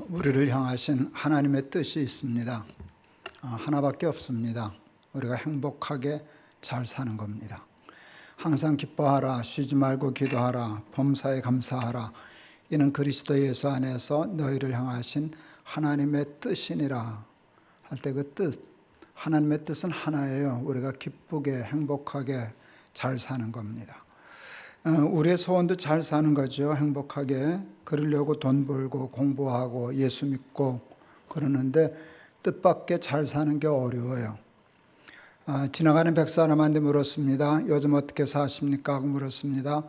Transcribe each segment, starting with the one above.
우리를 향하신 하나님의 뜻이 있습니다. 하나밖에 없습니다. 우리가 행복하게 잘 사는 겁니다. 항상 기뻐하라, 쉬지 말고 기도하라, 범사에 감사하라. 이는 그리스도 예수 안에서 너희를 향하신 하나님의 뜻이니라 할 때 그 뜻, 하나님의 뜻은 하나예요. 우리가 기쁘게 행복하게 잘 사는 겁니다. 우리의 소원도 잘 사는 거죠. 행복하게. 그러려고 돈 벌고 공부하고 예수 믿고 그러는데 뜻밖의 잘 사는 게 어려워요. 지나가는 백사람한테 물었습니다. 요즘 어떻게 사십니까? 하고 물었습니다.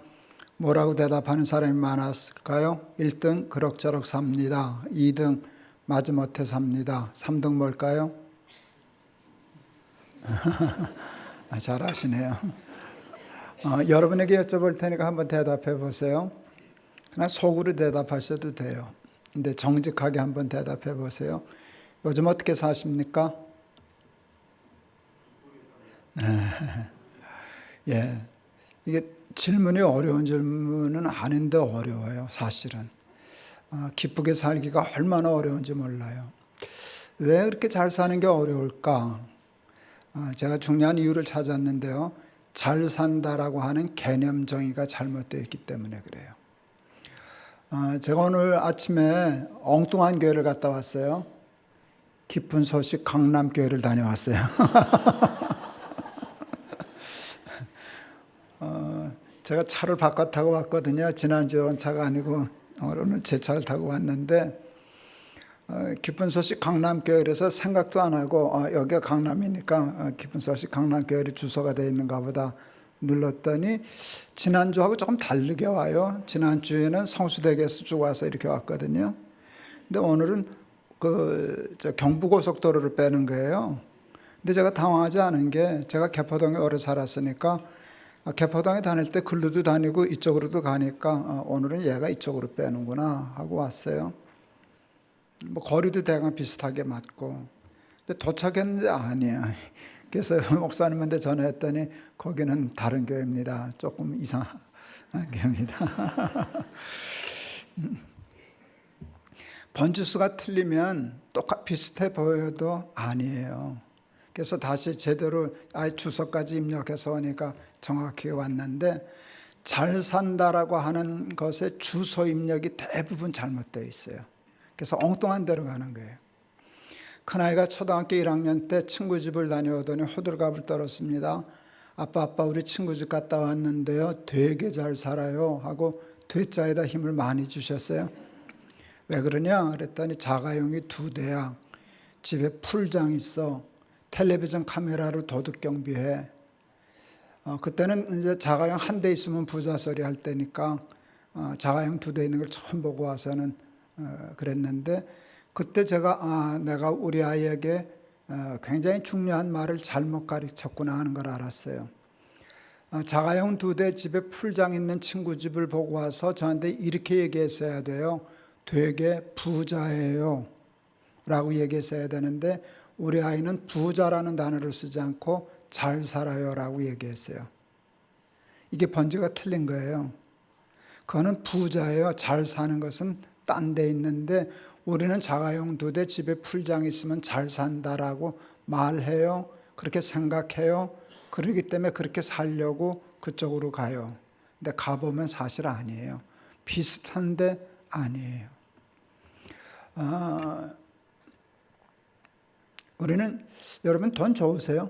뭐라고 대답하는 사람이 많았을까요? 1등 그럭저럭 삽니다. 2등 마지못해 삽니다. 3등 뭘까요? 잘 아시네요. 여러분에게 여쭤볼 테니까 한번 대답해 보세요. 그냥 속으로 대답하셔도 돼요. 근데 정직하게 한번 대답해 보세요. 요즘 어떻게 사십니까? 예, 이게 질문이 어려운 질문은 아닌데 어려워요. 사실은 기쁘게 살기가 얼마나 어려운지 몰라요. 왜 그렇게 잘 사는 게 어려울까? 제가 중요한 이유를 찾았는데요. 잘 산다라고 하는 개념 정의가 잘못되어 있기 때문에 그래요. 제가 오늘 아침에 엉뚱한 교회를 갔다 왔어요. 기쁜 소식 강남교회를 다녀왔어요. 제가 차를 바꿔 타고 왔거든요. 지난주에 온 차가 아니고 오늘 제 차를 타고 왔는데 기쁜 소식 강남교회에서 생각도 안 하고 여기가 강남이니까 기쁜 소식 강남교회 주소가 되어 있는가 보다 눌렀더니 지난주하고 조금 다르게 와요. 지난주에는 성수대교에서 쭉 와서 이렇게 왔거든요. 근데 오늘은 경부고속도로를 빼는 거예요. 근데 제가 당황하지 않은 게 제가 개포동에 오래 살았으니까 개포동에 다닐 때 글로도 다니고 이쪽으로도 가니까 오늘은 얘가 이쪽으로 빼는구나 하고 왔어요. 뭐 거리도 대강 비슷하게 맞고 근데 도착했는데 아니야. 그래서 목사님한테 전화했더니 거기는 다른 교회입니다. 조금 이상한 교회입니다. 번지수가 틀리면 비슷해 보여도 아니에요. 그래서 다시 제대로 주소까지 입력해서 오니까 정확히 왔는데 잘 산다라고 하는 것의 주소 입력이 대부분 잘못되어 있어요. 그래서 엉뚱한 데로 가는 거예요. 큰아이가 초등학교 1학년 때 친구 집을 다녀오더니 호들갑을 떨었습니다. 아빠 우리 친구 집 갔다 왔는데요. 되게 잘 살아요 하고 되자에다 힘을 많이 주셨어요. 왜 그러냐 그랬더니 자가용이 2대야. 집에 풀장 있어. 텔레비전 카메라로 도둑 경비해. 그때는 이제 자가용 1대 있으면 부자 소리 할 때니까 자가용 2대 있는 걸 처음 보고 와서는 그랬는데 그때 제가 내가 우리 아이에게 굉장히 중요한 말을 잘못 가르쳤구나 하는 걸 알았어요. 자가용 2대 집에 풀장 있는 친구 집을 보고 와서 저한테 이렇게 얘기했어야 돼요. 되게 부자예요 라고 얘기했어야 되는데 우리 아이는 부자라는 단어를 쓰지 않고 잘 살아요 라고 얘기했어요. 이게 번지가 틀린 거예요. 그거는 부자예요. 잘 사는 것은 딴 데 있는데 우리는 자가용 2대 집에 풀장 있으면 잘 산다라고 말해요. 그렇게 생각해요. 그렇기 때문에 그렇게 살려고 그쪽으로 가요. 근데 가보면 사실 아니에요. 비슷한데 아니에요. 우리는 여러분 돈 좋으세요?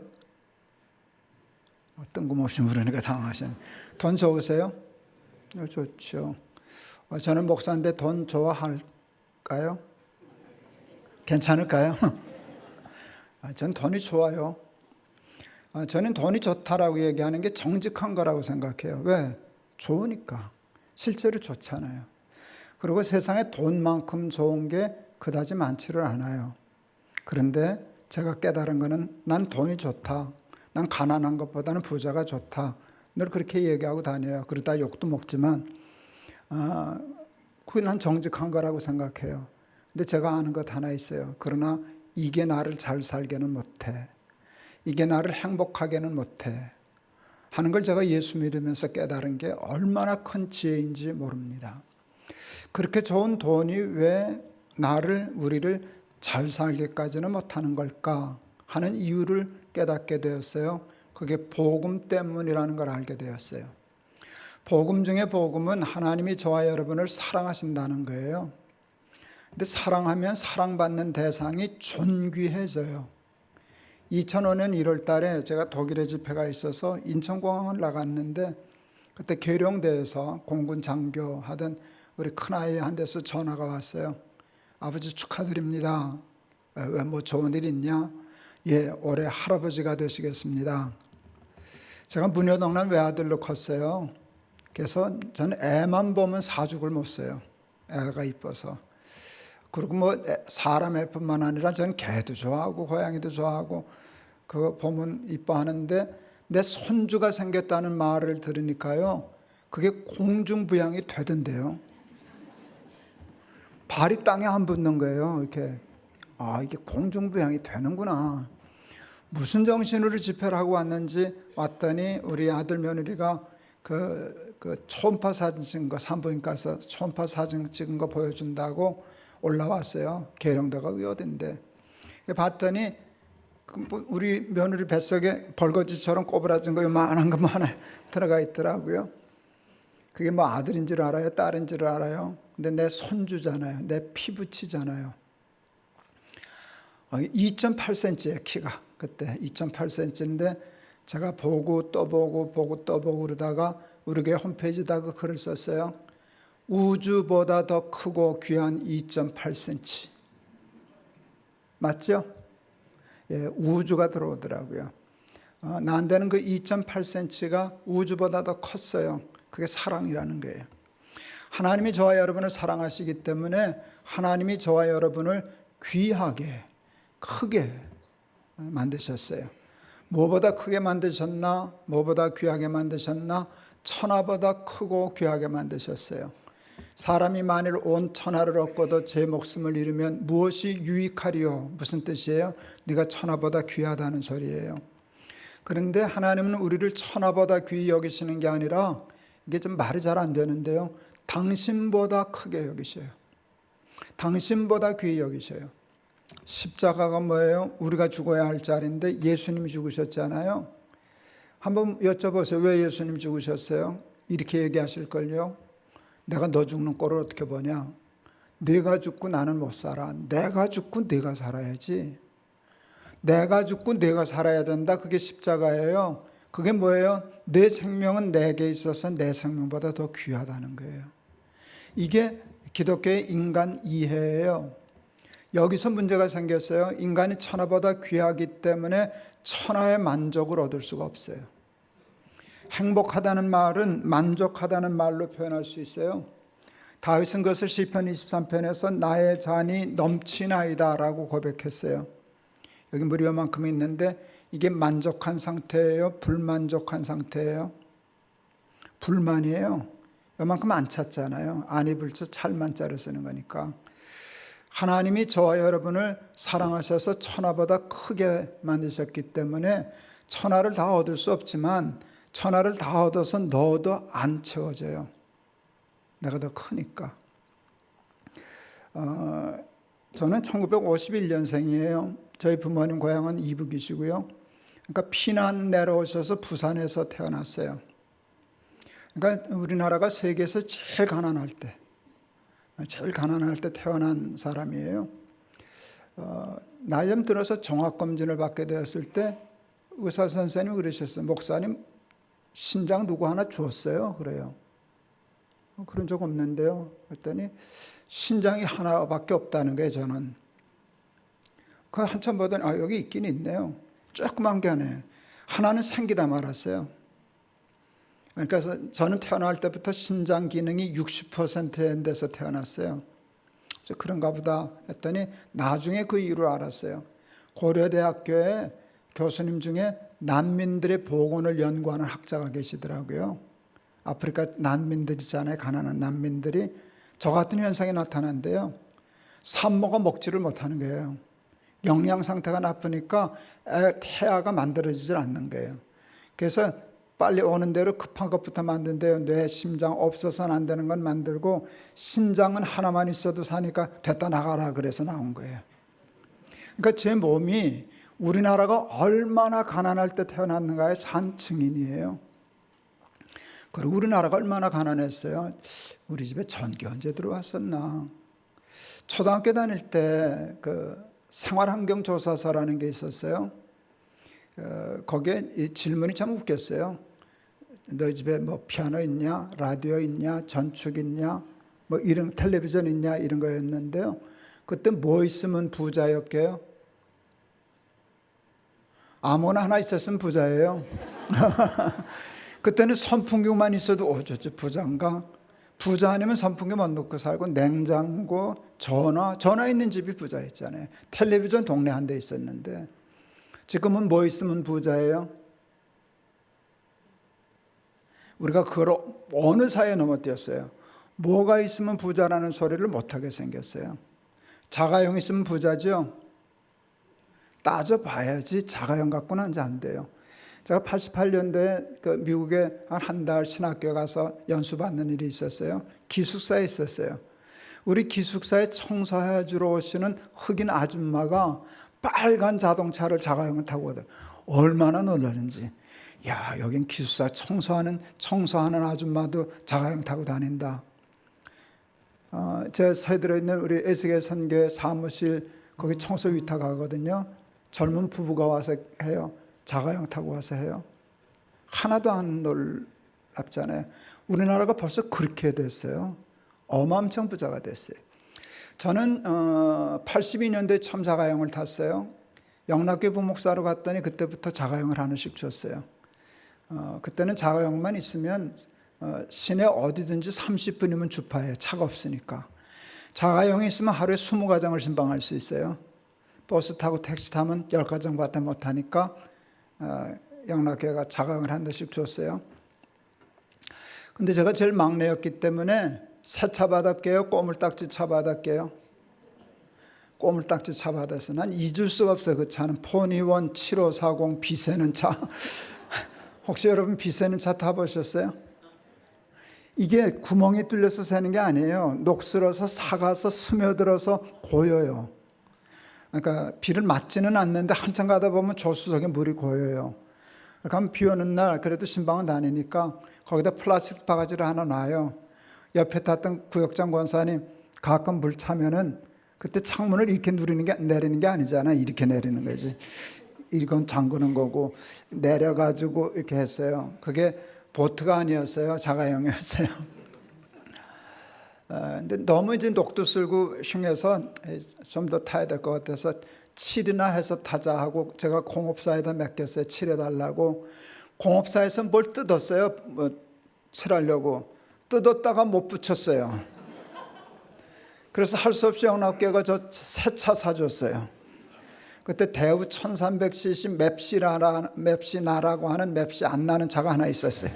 뜬금없이 물으니까 당황하시네. 돈 좋으세요? 좋죠. 저는 목사인데 돈 좋아할까요? 괜찮을까요? 저는 돈이 좋아요. 저는 돈이 좋다라고 얘기하는 게 정직한 거라고 생각해요. 왜? 좋으니까. 실제로 좋잖아요. 그리고 세상에 돈만큼 좋은 게 그다지 많지를 않아요. 그런데 제가 깨달은 거는 난 돈이 좋다. 난 가난한 것보다는 부자가 좋다. 늘 그렇게 얘기하고 다녀요. 그러다 욕도 먹지만 그게 난 정직한 거라고 생각해요. 근데 제가 아는 것 하나 있어요. 그러나 이게 나를 잘 살게는 못해. 이게 나를 행복하게는 못해. 하는 걸 제가 예수 믿으면서 깨달은 게 얼마나 큰 지혜인지 모릅니다. 그렇게 좋은 돈이 왜 우리를 잘 살게까지는 못하는 걸까 하는 이유를 깨닫게 되었어요. 그게 복음 때문이라는 걸 알게 되었어요. 복음 중에 복음은 하나님이 저와 여러분을 사랑하신다는 거예요. 근데 사랑하면 사랑받는 대상이 존귀해져요. 2005년 1월 달에 제가 독일에 집회가 있어서 인천공항을 나갔는데 그때 계룡대에서 공군 장교하던 우리 큰아이 한 데서 전화가 왔어요. 아버지 축하드립니다. 왜 뭐 좋은 일 있냐? 예, 올해 할아버지가 되시겠습니다. 제가 무녀동란 외아들로 컸어요. 그래서 저는 애만 보면 사죽을 못 써요. 애가 이뻐서. 그리고 뭐 사람 애뿐만 아니라 저는 개도 좋아하고 고양이도 좋아하고 그거 보면 이뻐하는데 내 손주가 생겼다는 말을 들으니까요. 그게 공중부양이 되던데요. 발이 땅에 안 붙는 거예요. 이렇게. 이게 공중부양이 되는구나. 무슨 정신으로 집회를 하고 왔더니 우리 아들 며느리가 그 초음파 사진 찍은 거 산부인과에서 초음파 사진 찍은 거 보여준다고 올라왔어요. 계룡대가 어딘데. 봤더니 우리 며느리 뱃속에 벌거지처럼 꼬부라진 거 요만한 거 하나 들어가 있더라고요. 그게 뭐 아들인 줄 알아요? 딸인 줄 알아요? 근데 내 손주잖아요. 내 피부치잖아요. 2.8cm예요, 키가. 그때 2.8cm인데 제가 보고 또 보고 그러다가 우리 교회 홈페이지에다 그 글을 썼어요. 우주보다 더 크고 귀한 2.8cm. 맞죠? 예, 우주가 들어오더라고요. 나한테는 그 2.8cm가 우주보다 더 컸어요. 그게 사랑이라는 거예요. 하나님이 저와 여러분을 사랑하시기 때문에 하나님이 저와 여러분을 귀하게, 크게 만드셨어요. 무엇보다 크게 만드셨나? 무엇보다 귀하게 만드셨나? 천하보다 크고 귀하게 만드셨어요. 사람이 만일 온 천하를 얻고도 제 목숨을 잃으면 무엇이 유익하리요? 무슨 뜻이에요? 네가 천하보다 귀하다는 소리예요. 그런데 하나님은 우리를 천하보다 귀히 여기시는 게 아니라 이게 좀 말이 잘 안 되는데요. 당신보다 크게 여기셔요. 당신보다 귀히 여기셔요. 십자가가 뭐예요? 우리가 죽어야 할 자리인데 예수님이 죽으셨잖아요. 한번 여쭤보세요. 왜 예수님 죽으셨어요? 이렇게 얘기하실걸요. 내가 너 죽는 꼴을 어떻게 보냐? 네가 죽고 나는 못 살아. 내가 죽고 네가 살아야지. 내가 죽고 네가 살아야 된다. 그게 십자가예요. 그게 뭐예요? 내 생명은 내게 있어서 내 생명보다 더 귀하다는 거예요. 이게 기독교의 인간 이해예요. 여기서 문제가 생겼어요. 인간이 천하보다 귀하기 때문에 천하의 만족을 얻을 수가 없어요. 행복하다는 말은 만족하다는 말로 표현할 수 있어요. 다윗은 그것을 시편 23편에서 나의 잔이 넘치나이다 라고 고백했어요. 여기 무리만큼 있는데 이게 만족한 상태예요? 불만족한 상태예요? 불만이에요. 요만큼 안 찼잖아요. 안이 불쳐 찰만 자를 쓰는 거니까. 하나님이 저와 여러분을 사랑하셔서 천하보다 크게 만드셨기 때문에 천하를 다 얻을 수 없지만 천하를 다 얻어서 넣어도 안 채워져요. 내가 더 크니까. 저는 1951년생이에요. 저희 부모님 고향은 이북이시고요. 그러니까 피난 내려오셔서 부산에서 태어났어요. 그러니까 우리나라가 세계에서 제일 가난할 때 태어난 사람이에요. 나이 좀 들어서 종합검진을 받게 되었을 때 의사 선생님이 그러셨어요. 목사님 신장 누구 하나 주었어요? 그래요. 그런 적 없는데요. 그랬더니 신장이 하나밖에 없다는 거예요. 저는. 그 한참 보더니 여기 있긴 있네요. 조그만 게 하나는 생기다 말았어요. 그러니까 저는 태어날 때부터 신장 기능이 60%인 데서 태어났어요. 그런가 보다 했더니 나중에 그 이유를 알았어요. 고려대학교에 교수님 중에 난민들의 복원을 연구하는 학자가 계시더라고요. 아프리카 난민들이잖아요. 가난한 난민들이 저 같은 현상이 나타난대요. 산모가 먹지를 못하는 거예요. 영양 상태가 나쁘니까 태아가 만들어지질 않는 거예요. 그래서 빨리 오는 대로 급한 것부터 만든대요. 뇌, 심장 없어서는 안 되는 건 만들고 신장은 하나만 있어도 사니까 됐다 나가라 그래서 나온 거예요. 그러니까 제 몸이 우리나라가 얼마나 가난할 때 태어났는가의 산 증인이에요. 그리고 우리나라가 얼마나 가난했어요. 우리 집에 전기 언제 들어왔었나. 초등학교 다닐 때 그 생활환경조사서라는 게 있었어요. 거기에 이 질문이 참 웃겼어요. 너희 집에 뭐 피아노 있냐, 라디오 있냐, 전축 있냐, 뭐 이런 텔레비전 있냐 이런 거였는데요. 그때 뭐 있으면 부자였게요? 아무나 하나 있었으면 부자예요. 그때는 선풍기만 있어도 저 부자인가? 부자 아니면 선풍기 못 놓고 살고 냉장고, 전화 있는 집이 부자였잖아요. 텔레비전 동네 한 대 있었는데 지금은 뭐 있으면 부자예요? 우리가 그걸 어느 사이에 넘어뜨렸어요. 뭐가 있으면 부자라는 소리를 못하게 생겼어요. 자가용 있으면 부자죠? 따져봐야지 자가용 갖고는 이제 안 돼요. 제가 88년도에 그 미국에 한 달 신학교에 가서 연수받는 일이 있었어요. 기숙사에 있었어요. 우리 기숙사에 청소해 주러 오시는 흑인 아줌마가 빨간 자동차를 자가용을 타고 오더라고요. 얼마나 놀라는지. 야, 여긴 기숙사 청소하는 아줌마도 자가용 타고 다닌다. 제 새들에 있는 우리 에스겔 선교회 사무실 거기 청소 위탁하거든요. 젊은 부부가 와서 해요. 자가용 타고 와서 해요. 하나도 안 놀랍잖아요. 우리나라가 벌써 그렇게 됐어요. 어마어마한 부자가 됐어요. 저는 82년도에 처음 자가용을 탔어요. 영락교회 부목사로 갔더니 그때부터 자가용을 하나씩 줬어요. 그때는 자가용만 있으면 시내 어디든지 30분이면 주파해요. 차가 없으니까. 자가용이 있으면 하루에 20가정을 신방할 수 있어요. 버스 타고 택시 타면 10가정밖에 못 하니까 영락교회가 자가용을 한 대씩 줬어요. 근데 제가 제일 막내였기 때문에 새 차 받았게요? 꼬물딱지 차 받았게요? 꼬물딱지 차 받아서 난 잊을 수가 없어요. 그 차는 포니원 7540 비새는 차. 혹시 여러분 비새는 차 타보셨어요? 이게 구멍이 뚫려서 새는 게 아니에요. 녹슬어서 삭아서 스며들어서 고여요. 그러니까 비를 맞지는 않는데 한참 가다 보면 조수석에 물이 고여요. 그러니까 비 오는 날 그래도 신방은 다니니까 거기다 플라스틱 바가지를 하나 놔요. 옆에 탔던 구역장 권사님 가끔 물 차면은 그때 창문을 이렇게 내리는 게 아니잖아. 이렇게 내리는 거지. 이건 잠그는 거고 내려가지고 이렇게 했어요. 그게 보트가 아니었어요. 자가용이었어요. 근데 너무 이제 녹도 쓸고 흉해서 좀 더 타야 될 것 같아서 칠이나 해서 타자 하고 제가 공업사에다 맡겼어요. 칠해달라고. 공업사에서 뭘 뜯었어요. 뭐 칠하려고. 뜯었다가 못 붙였어요. 그래서 할 수 없이 영락교회가 저 새 차 사줬어요. 그때 대우 1300cc 맵시나라고 하는 맵시 안 나는 차가 하나 있었어요.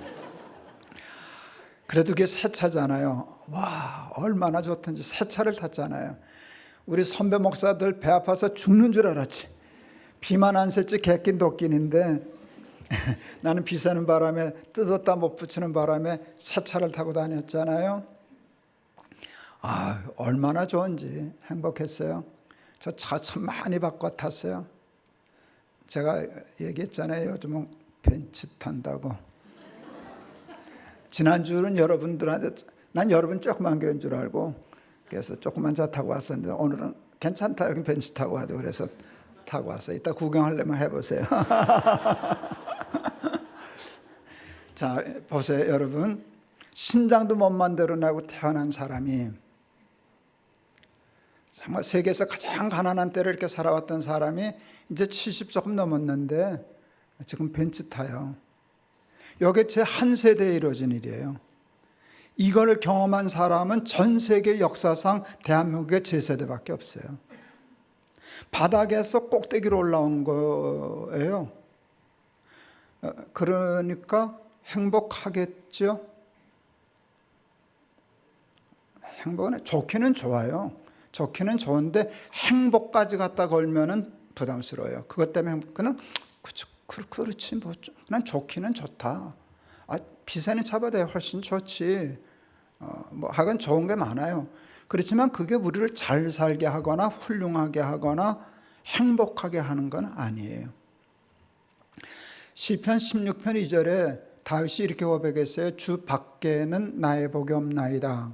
그래도 그게 새 차잖아요. 와, 얼마나 좋던지 새 차를 탔잖아요. 우리 선배 목사들 배 아파서 죽는 줄 알았지. 비만 안 샜지 객긴 도끼인데 나는 비 새는 바람에 뜯었다 못 붙이는 바람에 새 차를 타고 다녔잖아요. 아, 얼마나 좋은지 행복했어요. 저 차 참 많이 바꿔 탔어요. 제가 얘기했잖아요. 요즘은 벤츠 탄다고. 지난주는 여러분들한테 난 여러분 조그만 교회인 줄 알고 그래서 조그만 차 타고 왔었는데 오늘은 괜찮다. 여기 벤츠 타고 와도 그래서 타고 왔어요. 이따 구경하려면 해보세요. 자, 보세요, 여러분. 신장도 못 만들어내고 태어난 사람이 정말 세계에서 가장 가난한 때를 이렇게 살아왔던 사람이 이제 70 조금 넘었는데 지금 벤츠 타요. 이게 제 한 세대에 이루어진 일이에요. 이걸 경험한 사람은 전 세계 역사상 대한민국의 제 세대밖에 없어요. 바닥에서 꼭대기로 올라온 거예요. 그러니까 행복하겠죠? 행복은 좋기는 좋아요. 좋기는 좋은데 행복까지 갖다 걸면은 부담스러워요. 그것 때문에 그냥 그렇지 뭐 난 좋기는 좋다. 비세는 차보다 훨씬 좋지. 뭐 하여간 좋은 게 많아요. 그렇지만 그게 우리를 잘 살게 하거나 훌륭하게 하거나 행복하게 하는 건 아니에요. 시편 16편 2절에 다윗이 이렇게 고백했어요. 주 밖에는 나의 복이 없나이다.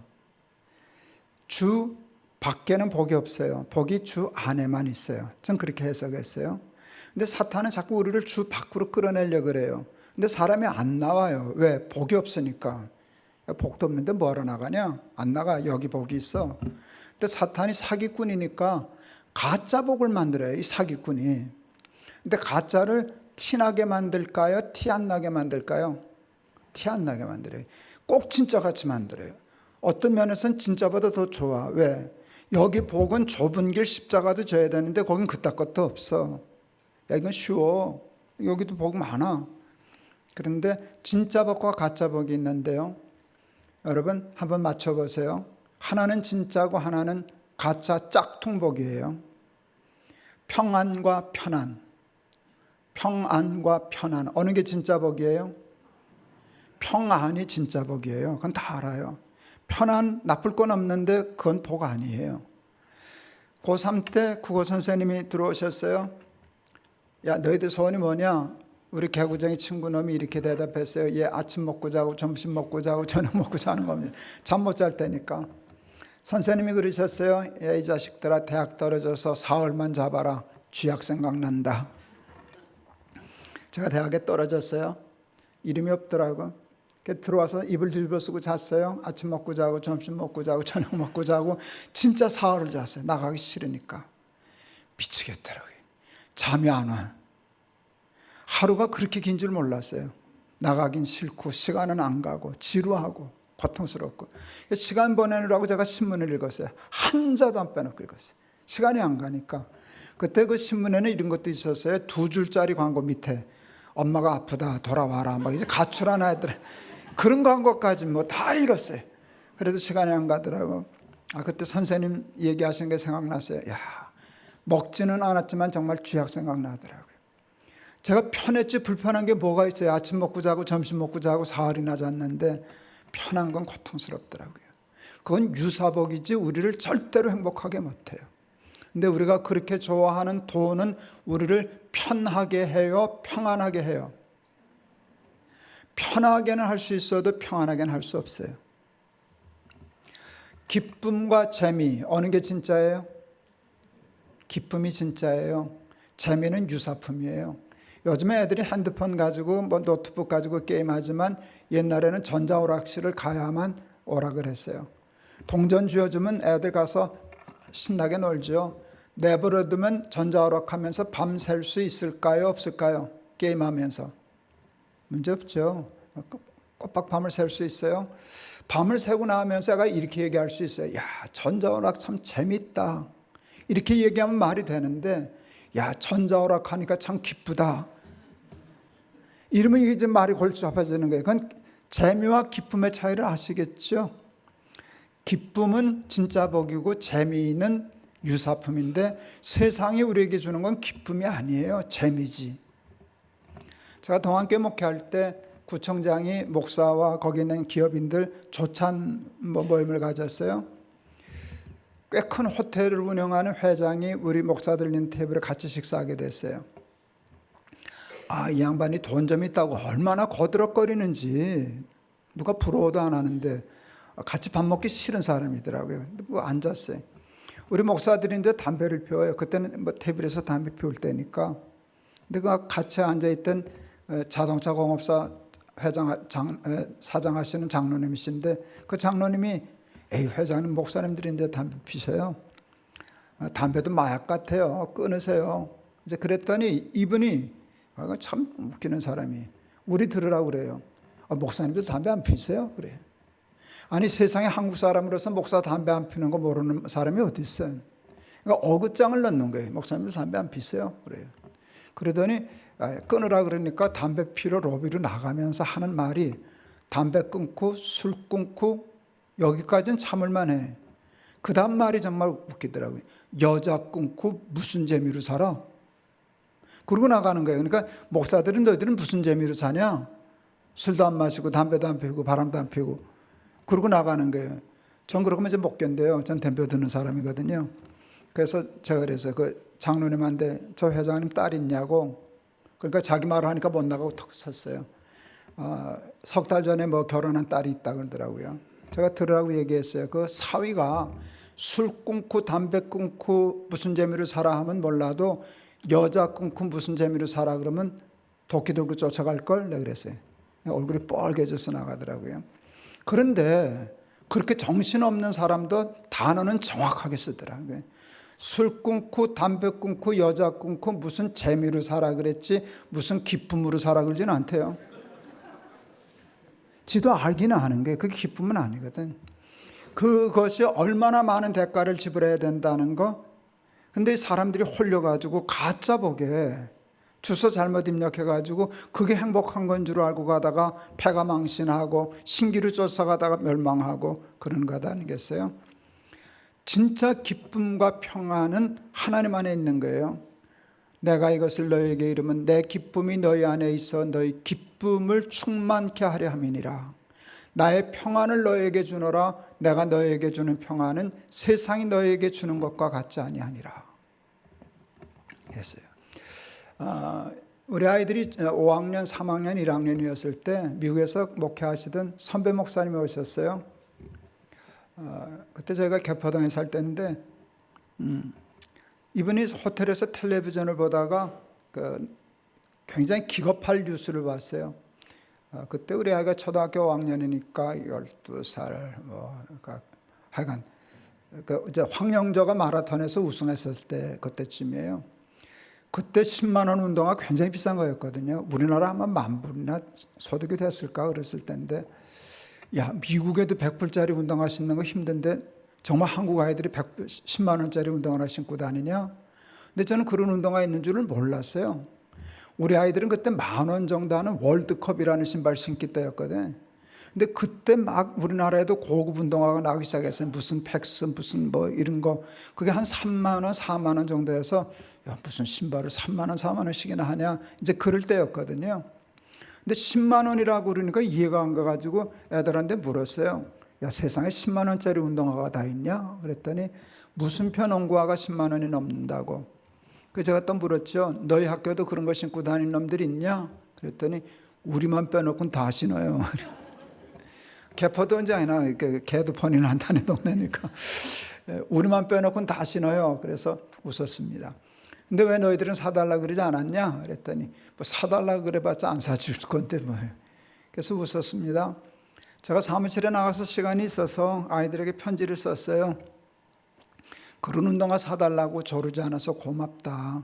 주 밖에는 복이 없어요. 복이 주 안에만 있어요. 전 그렇게 해석했어요. 근데 사탄은 자꾸 우리를 주 밖으로 끌어내려고 그래요. 근데 사람이 안 나와요. 왜? 복이 없으니까. 복도 없는데 뭐하러 나가냐? 안 나가. 여기 복이 있어. 근데 사탄이 사기꾼이니까 가짜 복을 만들어요. 이 사기꾼이. 근데 가짜를 티나게 만들까요? 티 안 나게 만들까요? 티 안 나게 만들어요. 꼭 진짜같이 만들어요. 어떤 면에서는 진짜보다 더 좋아. 왜? 여기 복은 좁은 길 십자가도 져야 되는데 거긴 그딴 것도 없어. 야, 이건 쉬워. 여기도 복 많아. 그런데 진짜 복과 가짜 복이 있는데요. 여러분 한번 맞춰보세요. 하나는 진짜고 하나는 가짜 짝퉁복이에요. 평안과 편안. 평안과 편안. 어느 게 진짜 복이에요? 평안이 진짜 복이에요. 그건 다 알아요. 편안, 나쁠 건 없는데 그건 복 아니에요. 고3 때 국어 선생님이 들어오셨어요. 야, 너희들 소원이 뭐냐? 우리 개구쟁이 친구놈이 이렇게 대답했어요. 얘 아침 먹고 자고 점심 먹고 자고 저녁 먹고 자는 겁니다. 잠 못 잘 때니까. 선생님이 그러셨어요. 야, 이 자식들아, 대학 떨어져서 사흘만 잡아라. 쥐약 생각난다. 제가 대학에 떨어졌어요. 이름이 없더라고. 들어와서 이불 뒤집어 쓰고 잤어요. 아침 먹고 자고 점심 먹고 자고 저녁 먹고 자고 진짜 사흘을 잤어요. 나가기 싫으니까. 미치겠더라고요. 잠이 안 와. 하루가 그렇게 긴 줄 몰랐어요. 나가긴 싫고 시간은 안 가고 지루하고 고통스럽고. 시간 보내느라고 제가 신문을 읽었어요. 한 자도 안 빼놓고 읽었어요. 시간이 안 가니까. 그때 그 신문에는 이런 것도 있었어요. 2줄짜리 광고 밑에 엄마가 아프다 돌아와라 막 이제 가출한 아이들 그런 광고까지 뭐 다 읽었어요. 그래도 시간이 안 가더라고. 그때 선생님 얘기하신 게 생각났어요. 야, 먹지는 않았지만 정말 쥐약 생각나더라고요. 제가 편했지 불편한 게 뭐가 있어요. 아침 먹고 자고 점심 먹고 자고 사흘이나 잤는데 편한 건 고통스럽더라고요. 그건 유사복이지 우리를 절대로 행복하게 못해요. 근데 우리가 그렇게 좋아하는 돈은 우리를 편하게 해요? 평안하게 해요? 편하게는 할 수 있어도 평안하게는 할 수 없어요. 기쁨과 재미, 어느 게 진짜예요? 기쁨이 진짜예요. 재미는 유사품이에요. 요즘에 애들이 핸드폰 가지고 뭐 노트북 가지고 게임하지만 옛날에는 전자오락실을 가야만 오락을 했어요. 동전 쥐어주면 애들 가서 신나게 놀죠. 내버려두면 전자오락하면서 밤 샐 수 있을까요? 없을까요? 게임하면서. 문제 없죠. 꼬박 밤을 샐 수 있어요. 밤을 새고 나면서 제가 이렇게 얘기할 수 있어요. 야, 전자오락 참 재밌다. 이렇게 얘기하면 말이 되는데 야, 전자오락 하니까 참 기쁘다. 이러면 이제 말이 골치 아파지는 거예요. 그건 재미와 기쁨의 차이를 아시겠죠? 기쁨은 진짜 복이고 재미는 유사품인데 세상이 우리에게 주는 건 기쁨이 아니에요. 재미지. 제가 동안교회 목회할 때 구청장이 목사와 거기 있는 기업인들 조찬 모임을 가졌어요. 꽤 큰 호텔을 운영하는 회장이 우리 목사들 있는 테이블에 같이 식사하게 됐어요. 이 양반이 돈 좀 있다고 얼마나 거드럭거리는지 누가 부러워도 안 하는데 같이 밥 먹기 싫은 사람이더라고요. 뭐 앉았어요. 우리 목사들인데 담배를 피워요. 그때는 뭐 테이블에서 담배 피울 때니까. 근데 그 같이 앉아있던 자동차 공업사 사장 하시는 장로님이신데 그 장로님이 에이, 회장님 목사님들인데 담배 피세요. 담배도 마약 같아요. 끊으세요. 이제 그랬더니 이분이 참 웃기는 사람이 우리 들으라고 그래요. 목사님들 담배 안 피세요? 그래. 아니 세상에 한국 사람으로서 목사 담배 안 피는 거 모르는 사람이 어디 있어요? 그러니까 어긋장을 넣는 거예요. 목사님들 담배 안 피세요? 그래요. 그러더니 끊으라 그러니까 담배 피러 로비로 나가면서 하는 말이 담배 끊고 술 끊고 여기까지는 참을만 해. 그 다음 말이 정말 웃기더라고요. 여자 끊고 무슨 재미로 살아? 그러고 나가는 거예요. 그러니까 목사들은 너희들은 무슨 재미로 사냐? 술도 안 마시고 담배도 안 피우고 바람도 안 피우고 그러고 나가는 거예요. 전 그러면 이제 못 견뎌요. 전 덤벼 드는 사람이거든요. 그래서 제가 그래서 그 장로님한테 저 회장님 딸 있냐고, 그러니까 자기 말을 하니까 못 나가고 턱 섰어요. 석 달 전에 뭐 결혼한 딸이 있다 그러더라고요. 제가 들으라고 얘기했어요. 그 사위가 술 끊고 담배 끊고 무슨 재미로 살아 하면 몰라도 여자 끊고 무슨 재미로 살아 그러면 도끼 들고 쫓아갈 걸 내가 그랬어요. 얼굴이 뻘개져서 나가더라고요. 그런데 그렇게 정신없는 사람도 단어는 정확하게 쓰더라고요. 술 끊고 담배 끊고 여자 끊고 무슨 재미로 살아 그랬지 무슨 기쁨으로 살아 그러지는 않대요. 지도 알기는 아는 게 그게 기쁨은 아니거든. 그것이 얼마나 많은 대가를 지불해야 된다는 거. 근데 사람들이 홀려가지고 가짜 복에 주소 잘못 입력해가지고 그게 행복한 건 줄 알고 가다가 패가 망신하고 신기루 쫓아가다가 멸망하고 그런 것 아니겠어요? 진짜 기쁨과 평안은 하나님 안에 있는 거예요. 내가 이것을 너희에게 이르면 내 기쁨이 너희 안에 있어 너희 기쁨을 충만케 하려 함이니라. 나의 평안을 너희에게 주노라. 내가 너희에게 주는 평안은 세상이 너희에게 주는 것과 같지 아니하니라 했어요. 우리 아이들이 5학년, 3학년, 1학년이었을 때 미국에서 목회하시던 선배 목사님이 오셨어요. 그때 저희가 개포동에 살 때인데 이분이 호텔에서 텔레비전을 보다가 굉장히 기겁할 뉴스를 봤어요. 그때 우리 아이가 초등학교 5학년이니까 12살 그러니까 하여간 이제 황영조가 마라톤에서 우승했을 때 그때쯤이에요. 그때 10만 원 운동화 굉장히 비싼 거였거든요. 우리나라 아마 10,000불이나 소득이 됐을까 그랬을 때인데, 야 미국에도 100불짜리 운동화 신는 거 힘든데 정말 한국 아이들이 10만 원짜리 운동화 신고 다니냐? 근데 저는 그런 운동화 있는 줄은 몰랐어요. 우리 아이들은 그때 10,000원 정도 하는 월드컵이라는 신발 신기 때였거든. 근데 그때 막 우리나라에도 고급 운동화가 나오기 시작했어요. 무슨 팩스 무슨 뭐 이런 거. 그게 한 3만 원 4만 원 정도여서 야 무슨 신발을 3만 원 4만 원씩이나 하냐 이제 그럴 때였거든요. 근데 10만 원이라고 그러니까 이해가 안 가가지고 애들한테 물었어요. 야 세상에 10만 원짜리 운동화가 다 있냐? 그랬더니 무슨표 농구화가 10만 원이 넘는다고. 그래서 제가 또 물었죠. 너희 학교도 그런 거 신고 다니는 놈들이 있냐? 그랬더니 우리만 빼놓고는 다 신어요. 개포도 이제 아니나 개도 폰이나 안 타는 동네니까 우리만 빼놓고는 다 신어요. 그래서 웃었습니다. 근데 왜 너희들은 사달라 그러지 않았냐? 그랬더니 뭐 사달라 그래봤자 안 사줄 건데 뭐예요. 그래서 웃었습니다. 제가 사무실에 나가서 시간이 있어서 아이들에게 편지를 썼어요. 그런 운동화 사달라고 조르지 않아서 고맙다.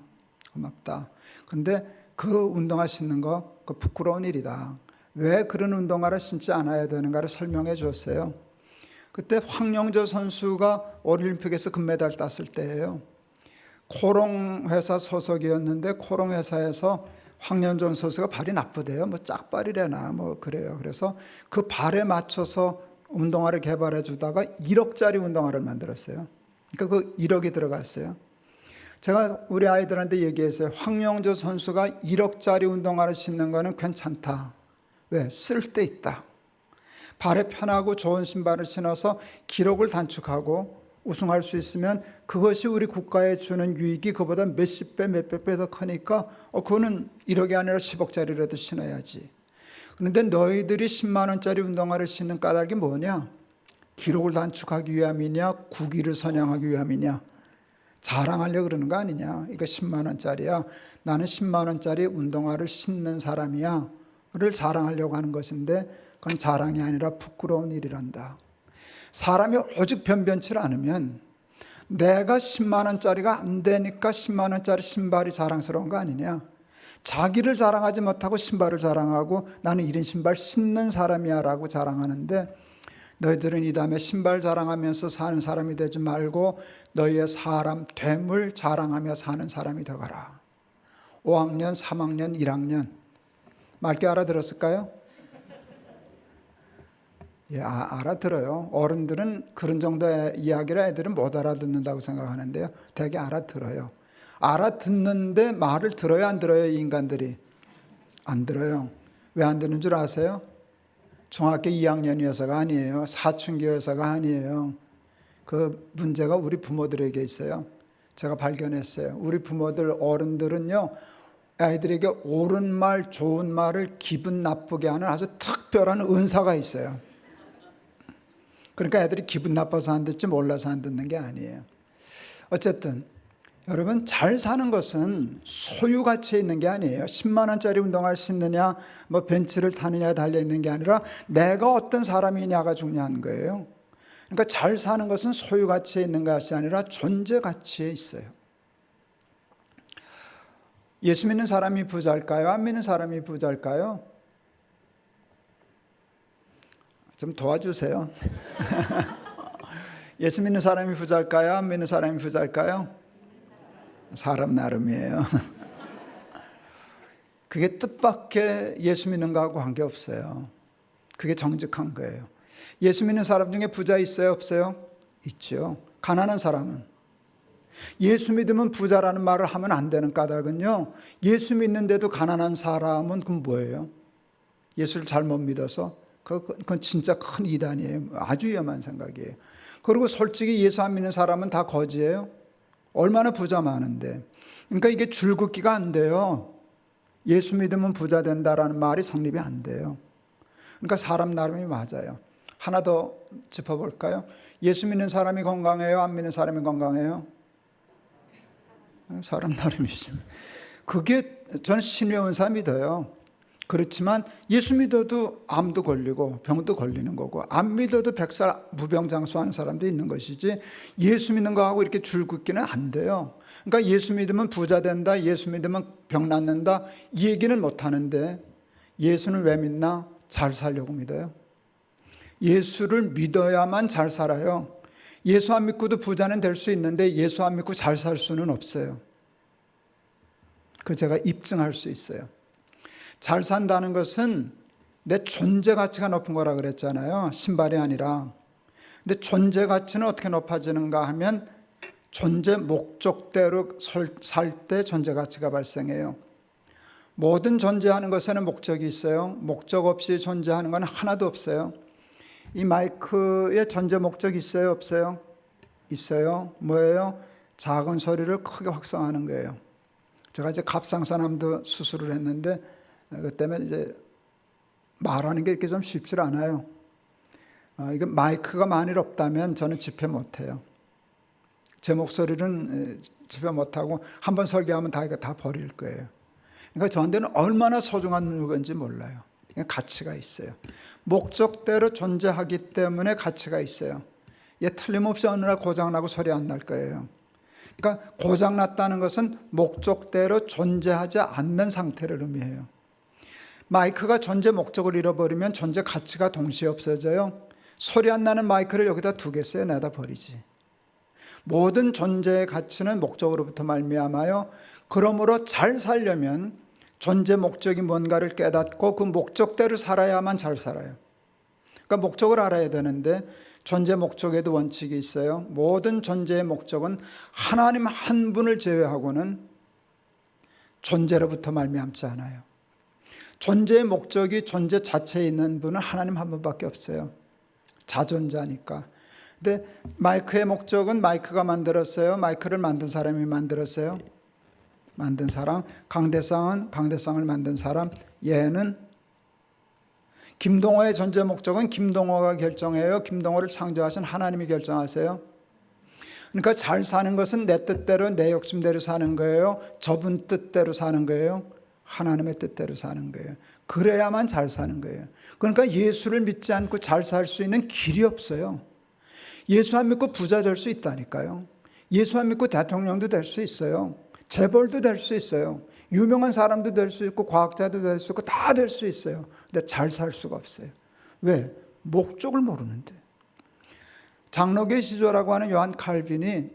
고맙다. 근데 그 운동화 신는 거 그 부끄러운 일이다. 왜 그런 운동화를 신지 않아야 되는가를 설명해 줬어요. 그때 황영조 선수가 올림픽에서 금메달 땄을 때예요. 코롱 회사 소속이었는데 코롱 회사에서 황영조 선수가 발이 나쁘대요. 뭐 짝발이래나 뭐 그래요. 그래서 그 발에 맞춰서 운동화를 개발해 주다가 1억짜리 운동화를 만들었어요. 그러니까 그 1억이 들어갔어요. 제가 우리 아이들한테 얘기했어요. 황영조 선수가 1억짜리 운동화를 신는 거는 괜찮다. 왜? 쓸 데 있다. 발에 편하고 좋은 신발을 신어서 기록을 단축하고 우승할 수 있으면 그것이 우리 국가에 주는 유익이 그보다 몇십 배, 몇백 배 더 크니까 그거는 1억이 아니라 10억짜리라도 신어야지. 그런데 너희들이 10만 원짜리 운동화를 신는 까닭이 뭐냐? 기록을 단축하기 위함이냐? 국위를 선양하기 위함이냐? 자랑하려고 그러는 거 아니냐? 이거 10만 원짜리야. 나는 10만 원짜리 운동화를 신는 사람이야. 를 자랑하려고 하는 것인데 그건 자랑이 아니라 부끄러운 일이란다. 사람이 오직 변변치 않으면 내가 10만 원짜리가 안 되니까 10만 원짜리 신발이 자랑스러운 거 아니냐. 자기를 자랑하지 못하고 신발을 자랑하고 나는 이런 신발 신는 사람이야 라고 자랑하는데, 너희들은 이 다음에 신발 자랑하면서 사는 사람이 되지 말고 너희의 사람 됨을 자랑하며 사는 사람이 되거라. 5학년, 3학년, 1학년 맑게 알아들었을까요? 예, 알아들어요. 어른들은 그런 정도의 이야기를 애들은 못 알아듣는다고 생각하는데요. 되게 알아들어요. 알아듣는데 말을 들어요, 안 들어요? 이 인간들이 안 들어요. 왜 안 되는 줄 아세요? 중학교 2학년이어서가 아니에요. 사춘기여서가 아니에요. 그 문제가 우리 부모들에게 있어요. 제가 발견했어요. 우리 부모들, 어른들은요, 아이들에게 옳은 말, 좋은 말을 기분 나쁘게 하는 아주 특별한 은사가 있어요. 그러니까 애들이 기분 나빠서 안 듣지 몰라서 안 듣는 게 아니에요. 어쨌든 여러분, 잘 사는 것은 소유 가치에 있는 게 아니에요. 10만 원짜리 운동화를 신느냐, 뭐 벤츠를 타느냐에 달려 있는 게 아니라 내가 어떤 사람이냐가 중요한 거예요. 그러니까 잘 사는 것은 소유 가치에 있는 것이 아니라 존재 가치에 있어요. 예수 믿는 사람이 부자일까요? 안 믿는 사람이 부자일까요? 좀 도와주세요. 예수 믿는 사람이 부자일까요? 안 믿는 사람이 부자일까요? 사람 나름이에요. 그게 뜻밖의 예수 믿는 거하고 관계없어요. 그게 정직한 거예요. 예수 믿는 사람 중에 부자 있어요? 없어요? 있죠. 가난한 사람은. 예수 믿으면 부자라는 말을 하면 안 되는 까닭은요, 예수 믿는데도 가난한 사람은 그건 뭐예요? 예수를 잘못 믿어서? 그건 진짜 큰 이단이에요. 아주 위험한 생각이에요. 그리고 솔직히 예수 안 믿는 사람은 다 거지예요. 얼마나 부자 많은데. 그러니까 이게 줄긋기가 안 돼요. 예수 믿으면 부자 된다라는 말이 성립이 안 돼요. 그러니까 사람 나름이 맞아요. 하나 더 짚어볼까요? 예수 믿는 사람이 건강해요? 안 믿는 사람이 건강해요? 사람 나름이죠. 그게 전 신의 은사 믿어요. 그렇지만 예수 믿어도 암도 걸리고 병도 걸리는 거고, 안 믿어도 100살 무병장수하는 사람도 있는 것이지, 예수 믿는 거하고 이렇게 줄긋기는 안 돼요. 그러니까 예수 믿으면 부자 된다, 예수 믿으면 병 낫는다, 이 얘기는 못 하는데, 예수는 왜 믿나? 잘 살려고 믿어요. 예수를 믿어야만 잘 살아요. 예수 안 믿고도 부자는 될 수 있는데 예수 안 믿고 잘 살 수는 없어요. 그 제가 입증할 수 있어요. 잘 산다는 것은 내 존재 가치가 높은 거라 그랬잖아요. 신발이 아니라. 근데 존재 가치는 어떻게 높아지는가 하면 존재 목적대로 살 때 존재 가치가 발생해요. 모든 존재하는 것에는 목적이 있어요. 목적 없이 존재하는 건 하나도 없어요. 이 마이크에 존재 목적이 있어요? 없어요? 있어요. 뭐예요? 작은 소리를 크게 확산하는 거예요. 제가 이제 갑상선암도 수술을 했는데, 그 때문에 이제 말하는 게 이렇게 좀 쉽지 않아요. 이게 마이크가 만일 없다면 저는 집회 못해요. 제 목소리는 집회 못하고 한번 설교하면 다 버릴 거예요. 그러니까 저한테는 얼마나 소중한 물건인지 몰라요. 가치가 있어요. 목적대로 존재하기 때문에 가치가 있어요. 얘 틀림없이 어느 날 고장나고 소리 안 날 거예요. 그러니까 고장났다는 것은 목적대로 존재하지 않는 상태를 의미해요. 마이크가 존재 목적을 잃어버리면 존재 가치가 동시에 없어져요. 소리 안 나는 마이크를 여기다 두겠어요? 내다 버리지. 모든 존재의 가치는 목적으로부터 말미암아요. 그러므로 잘 살려면 존재 목적이 뭔가를 깨닫고 그 목적대로 살아야만 잘 살아요. 그러니까 목적을 알아야 되는데, 존재 목적에도 원칙이 있어요. 모든 존재의 목적은 하나님 한 분을 제외하고는 존재로부터 말미암지 않아요. 존재의 목적이 존재 자체에 있는 분은 하나님 한 분밖에 없어요. 자존자니까. 근데 마이크의 목적은 마이크가 만들었어요? 마이크를 만든 사람이 만들었어요? 만든 사람. 강대상은 강대상을 만든 사람. 얘는 김동호의 존재 목적은 김동호가 결정해요? 김동호를 창조하신 하나님이 결정하세요? 그러니까 잘 사는 것은 내 뜻대로, 내 욕심대로 사는 거예요? 저분 뜻대로 사는 거예요? 하나님의 뜻대로 사는 거예요. 그래야만 잘 사는 거예요. 그러니까 예수를 믿지 않고 잘 살 수 있는 길이 없어요. 예수 안 믿고 부자 될 수 있다니까요. 예수 안 믿고 대통령도 될 수 있어요. 재벌도 될 수 있어요. 유명한 사람도 될 수 있고 과학자도 될 수 있고 다 될 수 있어요. 근데 잘 살 수가 없어요. 왜? 목적을 모르는데. 장로교 시조라고 하는 요한 칼빈이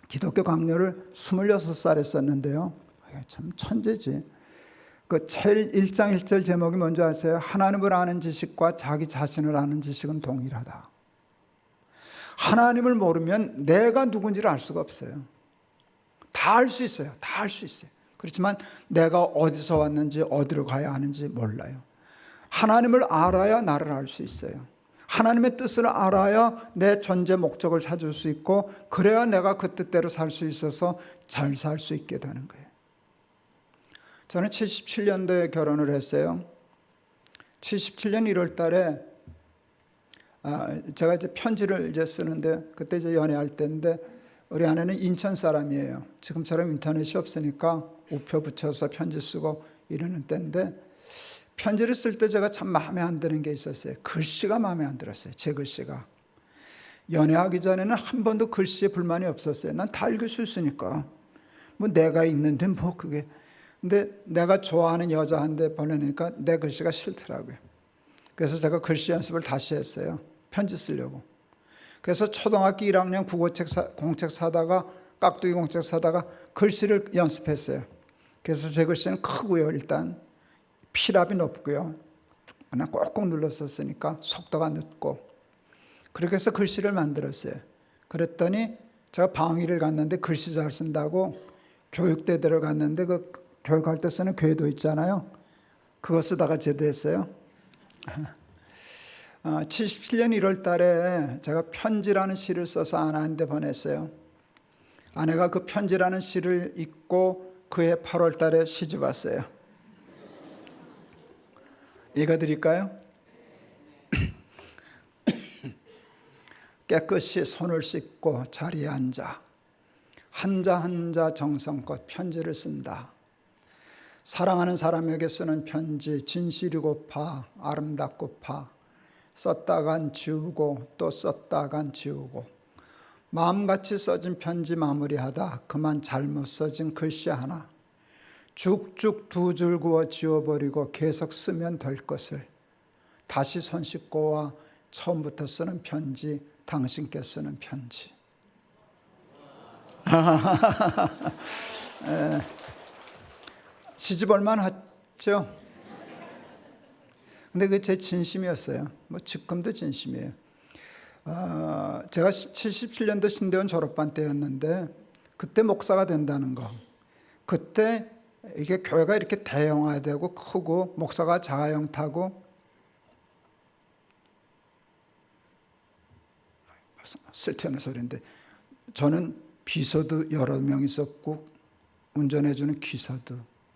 기독교 강요를 26살에 썼는데요. 참 천재지. 그 1장 1절 제목이 뭔지 아세요? 하나님을 아는 지식과 자기 자신을 아는 지식은 동일하다. 하나님을 모르면 내가 누군지를 알 수가 없어요. 다 알 수 있어요. 다 알 수 있어요. 그렇지만 내가 어디서 왔는지 어디로 가야 하는지 몰라요. 하나님을 알아야 나를 알 수 있어요. 하나님의 뜻을 알아야 내 존재 목적을 찾을 수 있고, 그래야 내가 그 뜻대로 살 수 있어서 잘 살 수 있게 되는 거예요. 저는 77년도에 결혼을 했어요. 77년 1월 달에 제가 이제 편지를 이제 쓰는데, 그때 이제 연애할 때인데, 우리 아내는 인천 사람이에요. 지금처럼 인터넷이 없으니까 우표 붙여서 편지 쓰고 이러는 때인데, 편지를 쓸 때 제가 참 마음에 안 드는 게 있었어요. 글씨가 마음에 안 들었어요. 제 글씨가. 연애하기 전에는 한 번도 글씨에 불만이 없었어요. 난 다 읽을 수 있으니까. 뭐 내가 읽는데 뭐 그게. 근데 내가 좋아하는 여자한테 보내니까 내 글씨가 싫더라고요. 그래서 제가 글씨 연습을 다시 했어요. 편지 쓰려고. 그래서 초등학교 1학년 공책 사다가, 깍두기 공책 사다가 글씨를 연습했어요. 그래서 제 글씨는 크고요. 일단 피랍이 높고요. 그냥 꼭꼭 눌렀었으니까 속도가 늦고. 그렇게 해서 글씨를 만들었어요. 그랬더니 제가 방위를 갔는데 글씨 잘 쓴다고 교육대 들어갔는데, 그 교육할 때 쓰는 궤도 있잖아요. 그거 쓰다가 제대했어요. 77년 1월 달에 제가 편지라는 시를 써서 아내한테 보냈어요. 아내가 그 편지라는 시를 읽고 그해 8월 달에 시집 왔어요. 읽어드릴까요? 깨끗이 손을 씻고 자리에 앉아 한자 한자 정성껏 편지를 쓴다. 사랑하는 사람에게 쓰는 편지, 진실이고파 아름답고파 썼다간 지우고 또 썼다간 지우고, 마음같이 써진 편지 마무리하다 그만 잘못 써진 글씨 하나 쭉쭉 두 줄 그어 지워버리고 계속 쓰면 될 것을, 다시 손 씻고 와 처음부터 쓰는 편지, 당신께 쓰는 편지. 시집올만 하죠? 근데 그게 제 진심이었어요. 뭐 지금도 진심이에요. 제가 77년도 신대원 졸업반 때였는데, 그때 목사가 된다는 거, 그때 이게 교회가 이렇게 대형화되고 크고 목사가 자가용 타고, 쓸데없는 소리인데, 저는 비서도 여러 명 있었고 운전해주는 기사도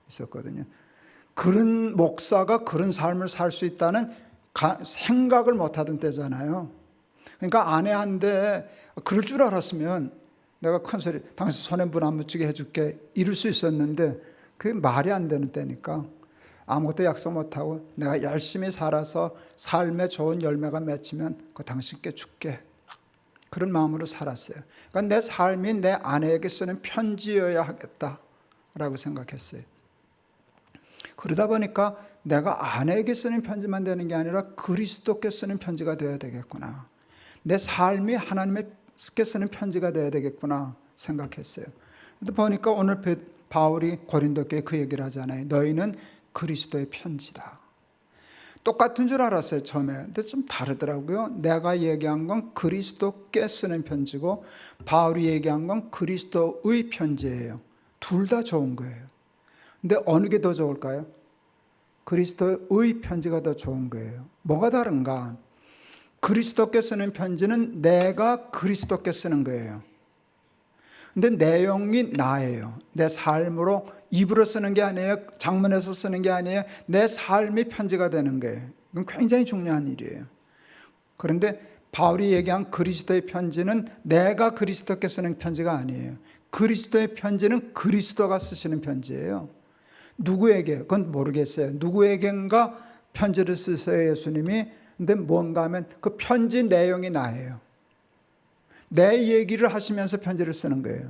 있었거든요. 그런 목사가 그런 삶을 살 수 있다는 생각을 못하던 때잖아요. 그러니까 아내한테 그럴 줄 알았으면 내가 큰 소리, 당신 손에 물 안 묻히게 해줄게, 이럴 수 있었는데 그게 말이 안 되는 때니까 아무것도 약속 못하고, 내가 열심히 살아서 삶의 좋은 열매가 맺히면 그 당신께 줄게, 그런 마음으로 살았어요. 그러니까 내 삶이 내 아내에게 쓰는 편지여야 하겠다라고 생각했어요. 그러다 보니까 내가 아내에게 쓰는 편지만 되는 게 아니라 그리스도께 쓰는 편지가 되어야 되겠구나, 내 삶이 하나님께 쓰는 편지가 되어야 되겠구나 생각했어요. 근데 보니까 오늘 바울이 고린도교에 그 얘기를 하잖아요. 너희는 그리스도의 편지다. 똑같은 줄 알았어요 처음에. 근데 좀 다르더라고요. 내가 얘기한 건 그리스도께 쓰는 편지고, 바울이 얘기한 건 그리스도의 편지예요. 둘 다 좋은 거예요. 근데 어느 게 더 좋을까요? 그리스도의 편지가 더 좋은 거예요. 뭐가 다른가? 그리스도께 쓰는 편지는 내가 그리스도께 쓰는 거예요. 근데 내용이 나예요. 내 삶으로, 입으로 쓰는 게 아니에요. 장문에서 쓰는 게 아니에요. 내 삶이 편지가 되는 거예요. 이건 굉장히 중요한 일이에요. 그런데 바울이 얘기한 그리스도의 편지는 내가 그리스도께 쓰는 편지가 아니에요. 그리스도의 편지는 그리스도가 쓰시는 편지예요. 누구에게? 그건 모르겠어요. 누구에겐가 편지를 쓰세요 예수님이. 근데 뭔가 하면 그 편지 내용이 나예요. 내 얘기를 하시면서 편지를 쓰는 거예요.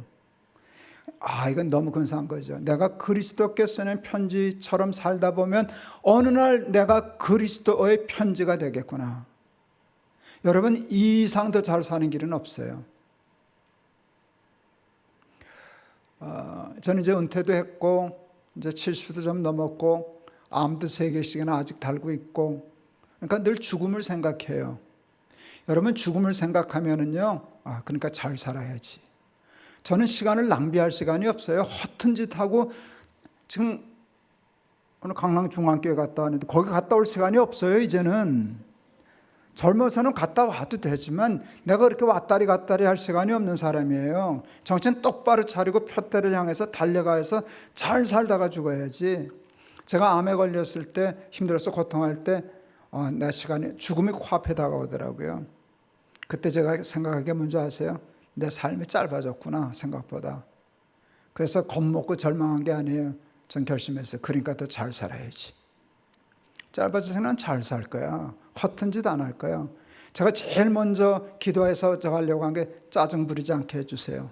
이건 너무 근사한 거죠. 내가 그리스도께 쓰는 편지처럼 살다 보면 어느 날 내가 그리스도의 편지가 되겠구나. 여러분, 이 이상 더 잘 사는 길은 없어요. 저는 이제 은퇴도 했고 이제 70도 좀 넘었고 암도 3개씩이나 아직 달고 있고, 그러니까 늘 죽음을 생각해요. 여러분, 죽음을 생각하면은요, 그러니까 잘 살아야지. 저는 시간을 낭비할 시간이 없어요. 허튼 짓 하고 지금 오늘 강남중앙교회 갔다 왔는데 거기 갔다 올 시간이 없어요. 이제는 젊어서는 갔다 와도 되지만 내가 그렇게 왔다리 갔다리 할 시간이 없는 사람이에요. 정신 똑바로 차리고 표대를 향해서 달려가서 잘 살다가 죽어야지. 제가 암에 걸렸을 때 힘들어서 고통할 때 내 시간이 죽음이 코앞에 다가오더라고요. 그때 제가 생각하기에 뭔지 아세요? 내 삶이 짧아졌구나 생각보다. 그래서 겁먹고 절망한 게 아니에요. 전 결심했어요. 그러니까 더 잘 살아야지. 짧아져서는 잘 살 거야. 허튼 짓 안 할 거야. 제가 제일 먼저 기도해서 저 하려고 한 게 짜증 부리지 않게 해주세요.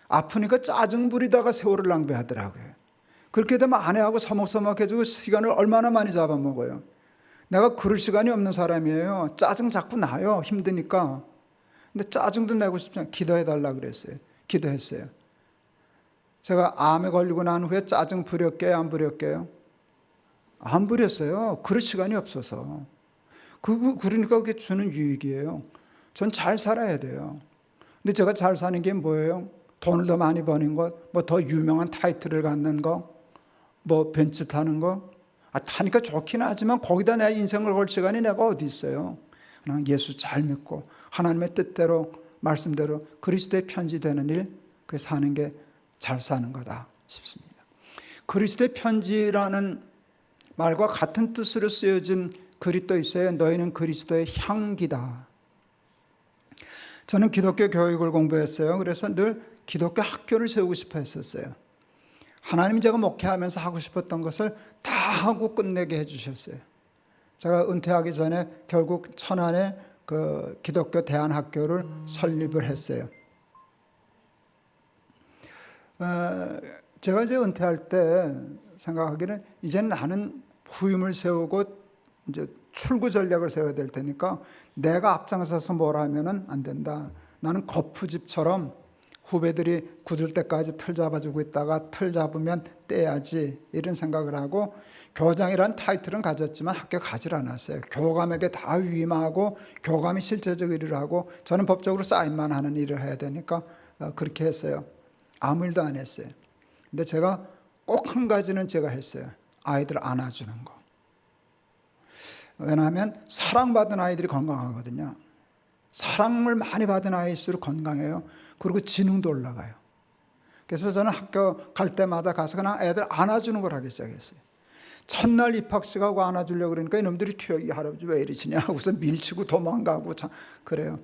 아프니까 짜증 부리다가 세월을 낭비하더라고요. 그렇게 되면 아내하고 서먹서먹해지고 시간을 얼마나 많이 잡아먹어요. 내가 그럴 시간이 없는 사람이에요. 짜증 자꾸 나요. 힘드니까. 근데 짜증도 내고 싶지 않아요. 기도해달라 그랬어요. 기도했어요. 제가 암에 걸리고 난 후에 짜증 부렸게요? 안 부렸게요? 안 부렸어요. 그럴 시간이 없어서. 그러니까 그게 주는 유익이에요. 전 잘 살아야 돼요. 근데 제가 잘 사는 게 뭐예요? 돈을 더 많이 버는 것, 뭐 더 유명한 타이틀을 갖는 거, 뭐 벤츠 타는 거. 타니까 좋긴 하지만 거기다 내 인생을 걸 시간이 내가 어디 있어요. 그냥 예수 잘 믿고 하나님의 뜻대로 말씀대로 그리스도의 편지 되는 일, 그게 사는 게 잘 사는 거다 싶습니다. 그리스도의 편지라는 말과 같은 뜻으로 쓰여진 글이 또 있어요. 너희는 그리스도의 향기다. 저는 기독교 교육을 공부했어요. 그래서 늘 기독교 학교를 세우고 싶어 했었어요. 하나님이 제가 목회하면서 하고 싶었던 것을 다 하고 끝내게 해주셨어요. 제가 은퇴하기 전에 결국 천안에 그 기독교 대안학교를 설립을 했어요. 제가 이제 은퇴할 때 생각하기는 이제 나는 후임을 세우고 이제 출구 전략을 세워야 될 테니까 내가 앞장서서 뭘 하면은 안 된다. 나는 거푸집처럼 후배들이 굳을 때까지 틀 잡아주고 있다가 틀 잡으면 떼야지 이런 생각을 하고 교장이란 타이틀은 가졌지만 학교 가질 않았어요. 교감에게 다 위임하고 교감이 실제적 일을 하고 저는 법적으로 사인만 하는 일을 해야 되니까 그렇게 했어요. 아무 일도 안 했어요. 근데 제가 꼭 한 가지는 제가 했어요. 아이들 안아주는 거. 왜냐하면 사랑받은 아이들이 건강하거든요. 사랑을 많이 받은 아이일수록 건강해요. 그리고 지능도 올라가요. 그래서 저는 학교 갈 때마다 가서 그냥 애들 안아주는 걸 하기 시작했어요. 첫날 입학식하고 안아주려고 그러니까 이놈들이 튀어. 이 할아버지 왜 이러시냐 하고서 밀치고 도망가고 참 그래요.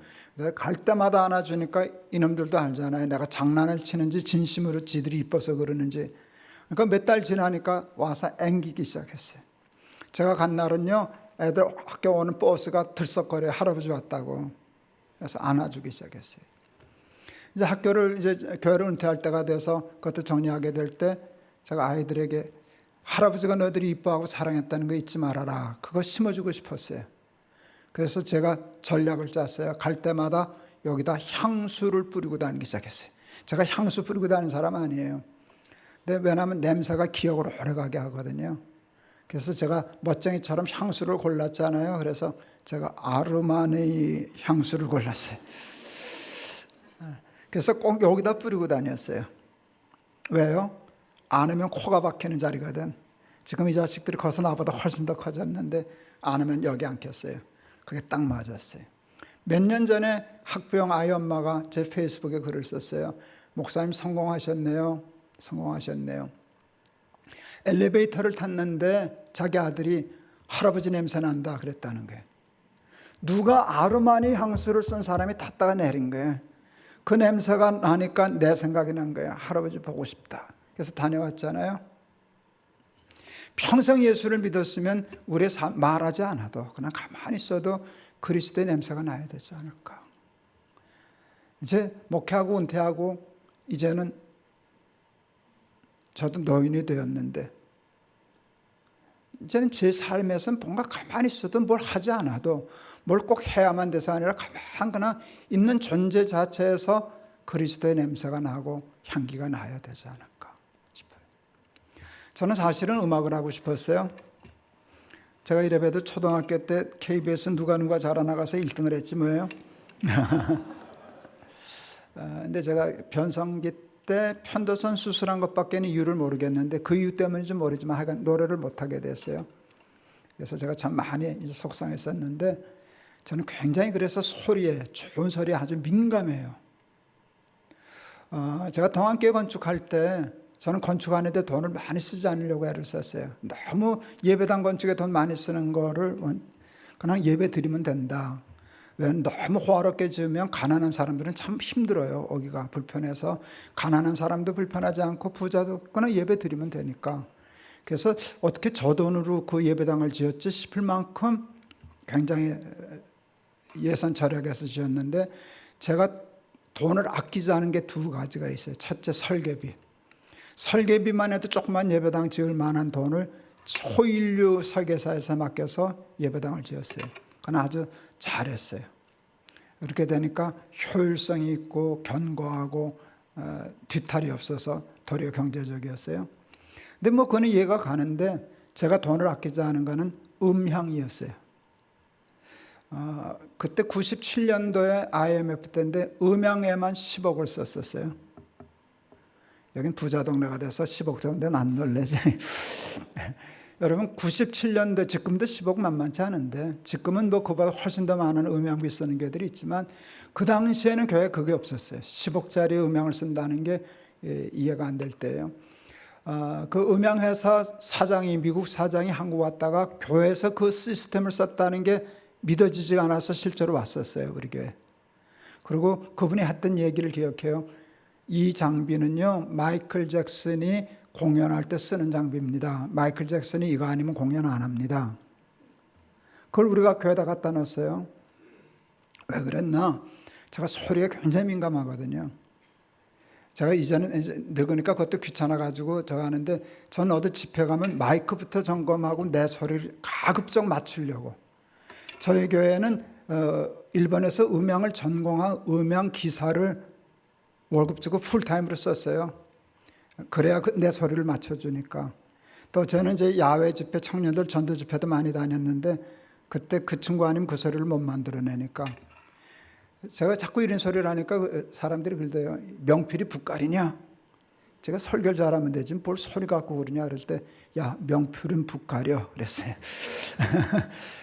갈 때마다 안아주니까 이놈들도 알잖아요. 내가 장난을 치는지 진심으로 지들이 이뻐서 그러는지. 그러니까 몇 달 지나니까 와서 앵기기 시작했어요. 제가 간 날은요, 애들 학교 오는 버스가 들썩거려요. 할아버지 왔다고. 그래서 안아주기 시작했어요. 이제 학교를 이제 교회를 은퇴할 때가 돼서 그것도 정리하게 될 때 제가 아이들에게 할아버지가 너희들이 이뻐하고 사랑했다는 거 잊지 말아라. 그거 심어주고 싶었어요. 그래서 제가 전략을 짰어요. 갈 때마다 여기다 향수를 뿌리고 다니기 시작했어요. 제가 향수 뿌리고 다니는 사람 아니에요. 근데 왜냐하면 냄새가 기억으로 오래가게 하거든요. 그래서 제가 멋쟁이처럼 향수를 골랐잖아요. 그래서 제가 아르마니 향수를 골랐어요. 그래서 꼭 여기다 뿌리고 다녔어요. 왜요? 안 하면 코가 박히는 자리거든. 지금 이 자식들이 커서 나보다 훨씬 더 커졌는데 안 하면 여기 앉혔어요. 그게 딱 맞았어요. 몇 년 전에 학부형 아이 엄마가 제 페이스북에 글을 썼어요. 목사님 성공하셨네요. 성공하셨네요. 엘리베이터를 탔는데 자기 아들이 할아버지 냄새 난다 그랬다는 거예요. 누가 아르마니 향수를 쓴 사람이 탔다가 내린 거예요. 그 냄새가 나니까 내 생각이 난 거예요. 할아버지 보고 싶다. 그래서 다녀왔잖아요. 평생 예수를 믿었으면 우리 말하지 않아도 그냥 가만히 있어도 그리스도의 냄새가 나야 되지 않을까. 이제 목회하고 은퇴하고 이제는 저도 노인이 되었는데 이제는 제 삶에서는 뭔가 가만히 있어도 뭘 하지 않아도 뭘 꼭 해야만 돼서 아니라 가만 그냥 있는 존재 자체에서 그리스도의 냄새가 나고 향기가 나야 되지 않을까 싶어요. 저는 사실은 음악을 하고 싶었어요. 제가 이래봬도 초등학교 때 KBS 누가 자라나가서 1등을 했지 뭐예요. 근데 제가 변성기 때 편도선 수술한 것밖에 이유를 모르겠는데 그 이유 때문인지 모르지만 하여간 노래를 못하게 됐어요. 그래서 제가 참 많이 이제 속상했었는데 저는 굉장히 그래서 소리에, 좋은 소리에 아주 민감해요. 제가 동안교회 건축할 때 저는 건축하는데 돈을 많이 쓰지 않으려고 애를 썼어요. 너무 예배당 건축에 돈 많이 쓰는 거를 그냥 예배 드리면 된다. 왜 너무 호화롭게 지으면 가난한 사람들은 참 힘들어요. 오기가 불편해서 가난한 사람도 불편하지 않고 부자도 그냥 예배 드리면 되니까. 그래서 어떻게 저 돈으로 그 예배당을 지었지 싶을 만큼 굉장히 예산 절약해서 지었는데 제가 돈을 아끼지 않은 게 두 가지가 있어요. 첫째, 설계비. 설계비만 해도 조그만 예배당 지을 만한 돈을 초인류 설계사에서 맡겨서 예배당을 지었어요. 그건 아주 잘했어요. 이렇게 되니까 효율성이 있고 견고하고 뒤탈이 없어서 도리어 경제적이었어요. 근데 뭐 그건 이해가 가는데 제가 돈을 아끼지 않은 거는 음향이었어요. 그때 97년도에 IMF 때인데 음향에만 10억을 썼었어요. 여긴 부자 동네가 돼서 10억 정도는 안 놀래지. 여러분 97년도 지금도 10억 만만치 않은데 지금은 뭐 그보다 훨씬 더 많은 음향비 쓰는 교회들이 있지만 그 당시에는 교회에 그게 없었어요. 10억짜리 음향을 쓴다는 게 이해가 안 될 때예요. 그 음향회사 사장이 미국 사장이 한국 왔다가 교회에서 그 시스템을 썼다는 게 믿어지지 않아서 실제로 왔었어요. 우리 교회. 그리고 그분이 했던 얘기를 기억해요. 이 장비는요 마이클 잭슨이 공연할 때 쓰는 장비입니다. 마이클 잭슨이 이거 아니면 공연 안 합니다. 그걸 우리가 교회에다 갖다 놨어요. 왜 그랬나? 제가 소리에 굉장히 민감하거든요. 제가 이제는 늙으니까 그것도 귀찮아가지고 저거 하는데 전 어디 집회 가면 마이크부터 점검하고 내 소리를 가급적 맞추려고. 저희 교회는 일본에서 음향을 전공한 음향 기사를 월급 주고 풀타임으로 썼어요. 그래야 내 소리를 맞춰주니까. 또 저는 이제 야외 집회, 청년들 전도 집회도 많이 다녔는데 그때 그 친구 아니면 그 소리를 못 만들어내니까. 제가 자꾸 이런 소리를 하니까 사람들이 그러대요. 명필이 붓갈이냐? 제가 설교를 잘하면 되지 뭘 소리 갖고 그러냐 그럴 때 야 명필은 붓가려 그랬어요.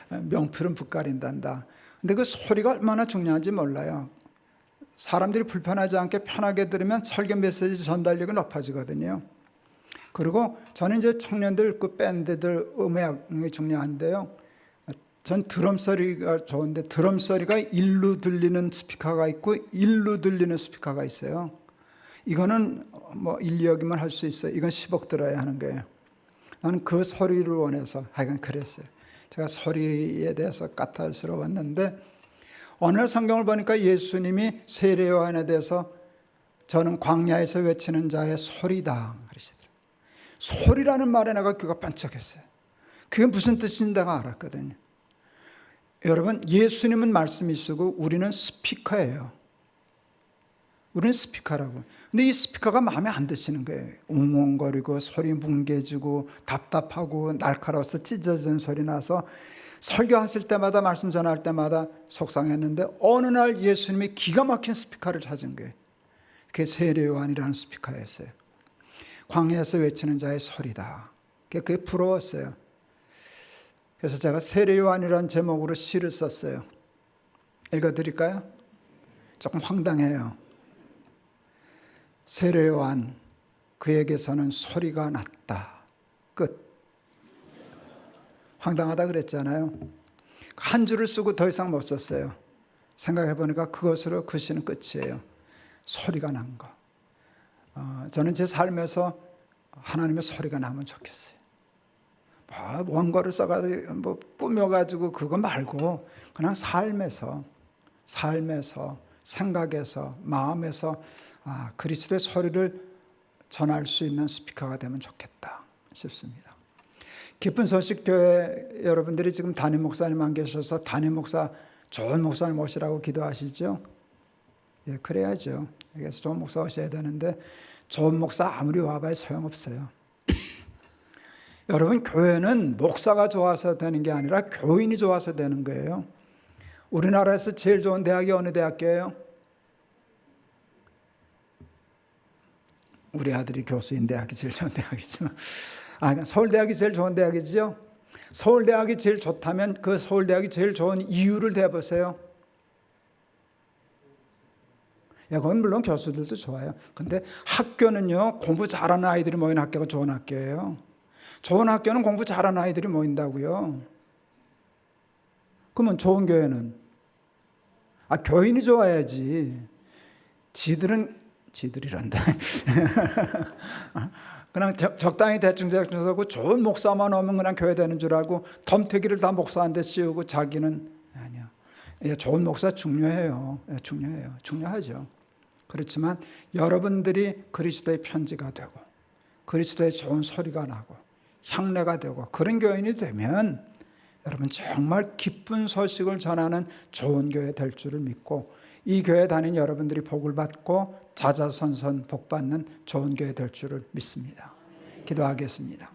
명필은 붓가린단다. 근데 그 소리가 얼마나 중요한지 몰라요. 사람들이 불편하지 않게 편하게 들으면 설교 메시지 전달력이 높아지거든요. 그리고 저는 이제 청년들 그 밴드들 음악이 중요한데요. 전 드럼 소리가 좋은데 드럼 소리가 일로 들리는 스피커가 있고 일로 들리는 스피커가 있어요. 이거는 뭐 1, 2억이면 할 수 있어요. 이건 10억 들어야 하는 거예요. 나는 그 소리를 원해서 하여간 그랬어요. 제가 소리에 대해서 까탈스러웠는데 어느 날 성경을 보니까 예수님이 세례 요한에 대해서 저는 광야에서 외치는 자의 소리다 그러시더라고요. 소리라는 말에 내가 귀가 반짝했어요. 그게 무슨 뜻인지 내가 알았거든요. 여러분 예수님은 말씀이시고 우리는 스피커예요. 우리는 스피커라고. 근데 이 스피커가 마음에 안 드시는 거예요. 웅웅거리고 소리 뭉개지고 답답하고 날카로워서 찢어진 소리 나서 설교하실 때마다 말씀 전할 때마다 속상했는데 어느 날 예수님이 기가 막힌 스피커를 찾은 거예요. 그게 세례 요한이라는 스피커였어요. 광야에서 외치는 자의 소리다. 그게 부러웠어요. 그래서 제가 세례 요한이라는 제목으로 시를 썼어요. 읽어드릴까요? 조금 황당해요. 세례 요한, 그에게서는 소리가 났다. 끝. 황당하다 그랬잖아요. 한 줄을 쓰고 더 이상 못 썼어요. 생각해보니까 그것으로 그 시는 끝이에요. 소리가 난 거. 저는 제 삶에서 하나님의 소리가 나면 좋겠어요. 원고를 써가지고 뭐 꾸며가지고 그거 말고 그냥 삶에서 생각에서 마음에서 그리스도의 소리를 전할 수 있는 스피커가 되면 좋겠다 싶습니다. 기쁜 소식 교회 여러분들이 지금 담임 목사님 안 계셔서 담임 목사 좋은 목사님 오시라고 기도하시죠? 예, 그래야죠. 그래서 좋은 목사 오셔야 되는데 좋은 목사 아무리 와봐야 소용없어요. 여러분 교회는 목사가 좋아서 되는 게 아니라 교인이 좋아서 되는 거예요. 우리나라에서 제일 좋은 대학이 어느 대학교예요? 우리 아들이 교수인 대학이 제일 좋은 대학이죠. 서울대학이 제일 좋은 대학이죠. 서울대학이 제일 좋다면 그 서울대학이 제일 좋은 이유를 대보세요. 그건 물론 교수들도 좋아요. 근데 학교는요, 공부 잘하는 아이들이 모이는 학교가 좋은 학교예요. 좋은 학교는 공부 잘하는 아이들이 모인다고요. 그러면 좋은 교회는? 교인이 좋아야지. 지들이란다. 그냥 적당히 대충 하고 좋은 목사만 오면 그냥 교회 되는 줄 알고 덤태기를 다 목사한테 씌우고 자기는 아니요. 좋은 목사 중요해요. 중요하죠. 그렇지만 여러분들이 그리스도의 편지가 되고 그리스도의 좋은 소리가 나고 향례가 되고 그런 교인이 되면 여러분 정말 기쁜 소식을 전하는 좋은 교회 될 줄을 믿고 이 교회 다닌 여러분들이 복을 받고 자자손손 복 받는 좋은 교회 될 줄을 믿습니다. 기도하겠습니다.